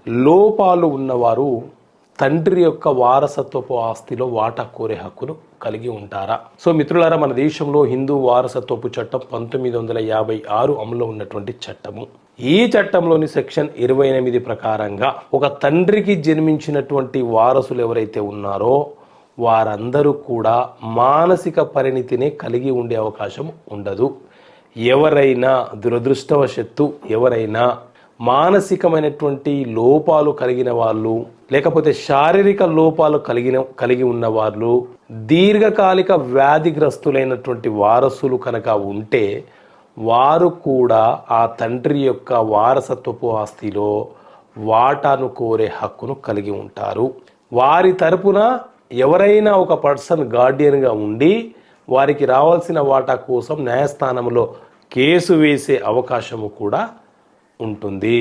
లోపాలు ఉన్నవారు తండ్రి యొక్క వారసత్వపు ఆస్తిలో వాటా కోరే హక్కును కలిగి ఉంటారా? సో మిత్రులారా, మన దేశంలో హిందూ వారసత్వపు చట్టం 1956 అమలులో ఉన్నటువంటి చట్టము. ఈ చట్టంలోని సెక్షన్ 28 ప్రకారంగా ఒక తండ్రికి జన్మించినటువంటి వారసులు ఎవరైతే ఉన్నారో వారందరూ కూడా మానసిక పరిణితిని కలిగి ఉండే అవకాశం ఉండదు. ఎవరైనా దురదృష్టవశత్తు ఎవరైనా మానసికమైనటువంటి లోపాలు కలిగిన వాళ్ళు, లేకపోతే శారీరక లోపాలు కలిగి ఉన్న వాళ్ళు, దీర్ఘకాలిక వ్యాధిగ్రస్తులైనటువంటి వారసులు కనుక ఉంటే వారు కూడా ఆ తండ్రి యొక్క వారసత్వపు ఆస్తిలో వాటాను కోరే హక్కును కలిగి ఉంటారు. వారి తరపున ఎవరైనా ఒక పర్సన్ గార్డియన్గా ఉండి వారికి రావాల్సిన వాటా కోసం న్యాయస్థానంలో కేసు వేసే అవకాశము కూడా ఉంటుంది.